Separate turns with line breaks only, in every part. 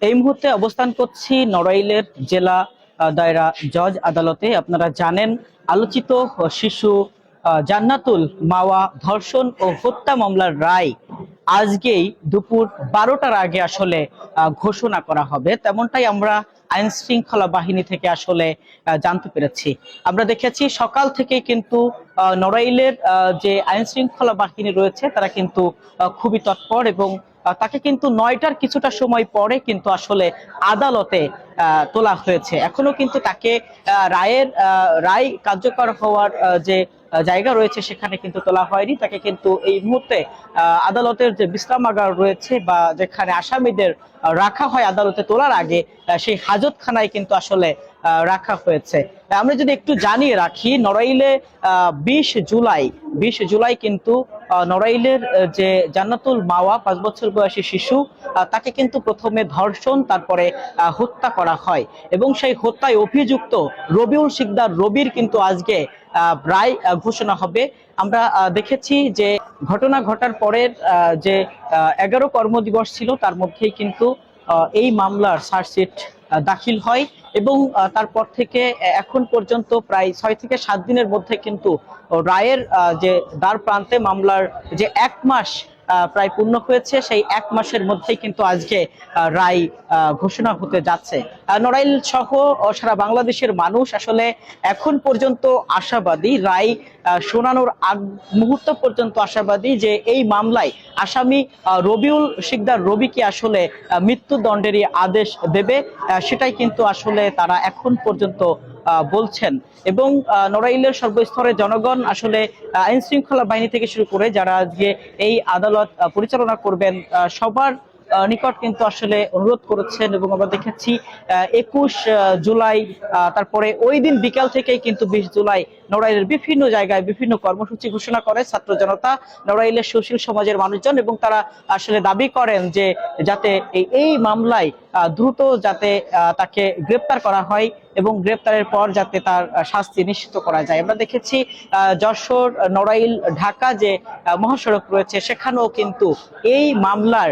এই মুহূর্তে অবস্থান করছি নড়াইলের জেলা দায়রা জজ আদালতে। আপনারা জানেন আলোচিত শিশু জান্নাতুল মাওয়া ধর্ষণ ও হত্যা মামলার রায় আজকেই দুপুর 12টার আগে আসলে ঘোষণা করা হবে, তেমনটাই আমরা আইন শৃঙ্খলা বাহিনী থেকে আসলে জানতে পেরেছি। আমরা দেখেছি সকাল থেকে কিন্তু নড়াইলের যে আইন শৃঙ্খলা বাহিনী রয়েছে তারা কিন্তু খুবই তৎপর এবং তাকে কিন্তু 9টার কিছুটা সময় পরে কিন্তু আসলে আদালতে তোলা হয়েছে। এখনো কিন্তু তাকে রায় কার্যকর হওয়ার যে জায়গা রয়েছে সেখানে কিন্তু তোলা হয়নি। তাকে কিন্তু এই মুহূর্তে আদালতের যে বিশ্রামাগার রয়েছে বা যেখানে আসামিদের রাখা হয় আদালতে তোলার আগে সেই হাজতখানায় কিন্তু আসলে রাখা হয়েছে। আমরা যদি একটু জানিয়ে রাখি, নড়াইলে 20 জুলাই কিন্তু নড়াইলের যে জান্নাতুল মাওয়া 5 বছর বয়সী শিশু, তাকে কিন্তু প্রথমে ধর্ষণ তারপরে হত্যা করা হয় এবং সেই হত্যায় অভিযুক্ত রবিউল শিকদার রবির কিন্তু আজকে রায় ঘোষণা হবে। আমরা দেখেছি যে ঘটনা ঘটার পরের যে 11 কর্মদিবস ছিল তার মধ্যেই কিন্তু এই মামলার চার্জশিট দাখিল হয় এবং তারপর থেকে এখন পর্যন্ত প্রায় 6 থেকে 7 দিনের মধ্যে কিন্তু রায়ের যে দ্বার প্রান্তে মামলার যে 1 মাস প্রায় পূর্ণ হয়েছে, সেই 1 মাসের মধ্যেই কিন্তু আজকে রায় ঘোষণা হতে যাচ্ছে। নড়াইল সহ সারা বাংলাদেশের মানুষ আসলে এখন পর্যন্ত আশাবাদী, রায় শোনানোর আগ মুহূর্ত পর্যন্ত আশাবাদী যে এই মামলায় আসামি রবিউল শিকদার রবিকে আসলে মৃত্যুদণ্ডেরই আদেশ দেবে, সেটাই কিন্তু আসলে তারা এখন পর্যন্ত বলছেন। এবং নড়াইলের সর্বস্তরের জনগণ আসলে আইন শৃঙ্খলা বাহিনী থেকে শুরু করে যারা আজকে এই আদালত পরিচালনা করবেন সবার নিকট কিন্তু আসলে অনুরোধ করেছেন। এবং আমরা দেখেছি 21 জুলাই, তারপরে ওই দিন বিকাল থেকেই কিন্তু 20 জুলাই নড়াইলের বিভিন্ন জায়গায় বিভিন্ন কর্মসূচি ঘোষণা করে ছাত্র জনতা, নড়াইলের সুশীল সমাজের মানুষজন, এবং তারা আসলে দাবি করেন যে যাতে এই মামলায় দ্রুত যাতে তাকে গ্রেপ্তার করা হয় এবং গ্রেপ্তারের পর যাতে তার শাস্তি নিশ্চিত করা যায়। আমরা দেখেছি যশোর নড়াইল ঢাকা যে মহাসড়ক রয়েছে সেখানেও কিন্তু এই মামলার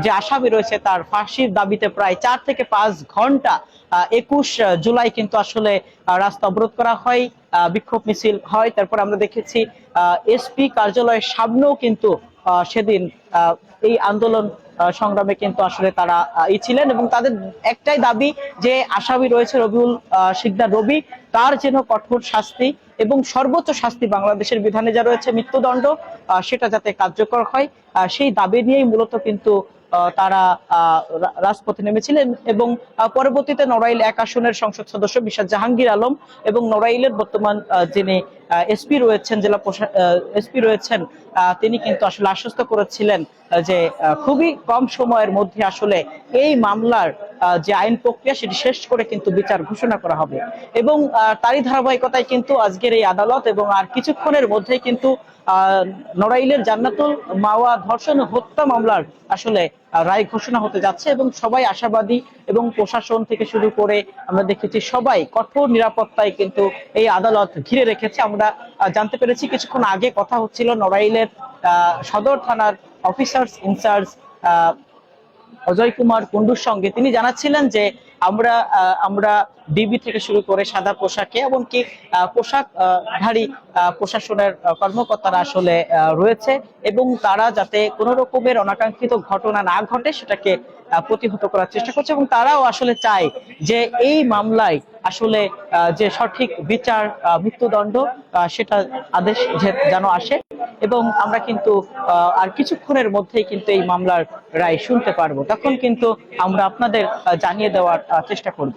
যে আসামি রয়েছে তার ফাঁসির দাবিতে প্রায় 4 থেকে 5 ঘন্টা 21 জুলাই কিন্তু আসলে রাস্তা অবরোধ করা হয়, বিক্ষোভ মিছিল হয়। তারপর আমরা দেখেছি এসপি কার্যালয়ের সামনেও কিন্তু সেদিন এই আন্দোলন সংগ্রামে কিন্তু আসলে তারা ছিলেন এবং তাদের একটাই দাবি যে আসামি রয়েছে রবিউল শিকদার রবি, তার যেন কঠোর শাস্তি এবং সর্বোচ্চ শাস্তি বাংলাদেশের বিধানে যা রয়েছে মৃত্যুদণ্ড, সেটা যাতে কার্যকর হয়। সেই দাবি নিয়েই মূলত কিন্তু তারা রাজপথে নেমেছিলেন এবং পরবর্তীতে নড়াইল 1 আসনের সংসদ সদস্য বিশ্বাস জাহাঙ্গীর আলম এবং নড়াইলের বর্তমান যিনি এসপি রয়েছেন, জেলা এসপি রয়েছেন, তিনি কিন্তু আসলে আশ্বস্ত করেছিলেন যে খুবই কম সময়ের মধ্যে আসলে এই মামলার যে আইন প্রক্রিয়া সেটি শেষ করে কিন্তু বিচার ঘোষণা করা হবে। এবং তারই ধারাবাহিকতায় কিন্তু আজকের এই আদালত এবং আর কিছুক্ষণের মধ্যেই কিন্তু নড়াইলের জান্নাতুল মাওয়া ধর্ষণ হত্যা মামলার আসলে রায় ঘোষণা হতে যাচ্ছে এবং সবাই আশাবাদী এবং প্রশাসন থেকে শুরু করে আমরা দেখেছি সবাই কঠোর নিরাপত্তায় কিন্তু এই আদালত ঘিরে রেখেছে। আমরা জানতে পেরেছি কিছুক্ষণ আগে কথা হচ্ছিল নড়াইলের সদর থানার অফিসার্স ইনচার্জ অজয় কুমার কুন্ডুর সঙ্গে। তিনি জানাচ্ছিলেন যে আমরা ডিবি থেকে শুরু করে সাদা পোশাকে এমনকি পোশাকধারী প্রশাসনের কর্মকর্তারা আসলে রয়েছে এবং তারা যাতে কোনো রকমের অনাকাঙ্ক্ষিত ঘটনা না ঘটে সেটাকে প্রতিহত করার চেষ্টা করছে এবং তারাও আসলে চায় যে এই মামলায় আসলে যে সঠিক বিচার মৃত্যুদণ্ড সেটা আদেশ যেন আসে এবং আমরা কিন্তু আর কিছুক্ষণের মধ্যেই কিন্তু এই মামলার রায় শুনতে পারবো। তখন কিন্তু আমরা আপনাদের জানিয়ে দেওয়ার চেষ্টা করব।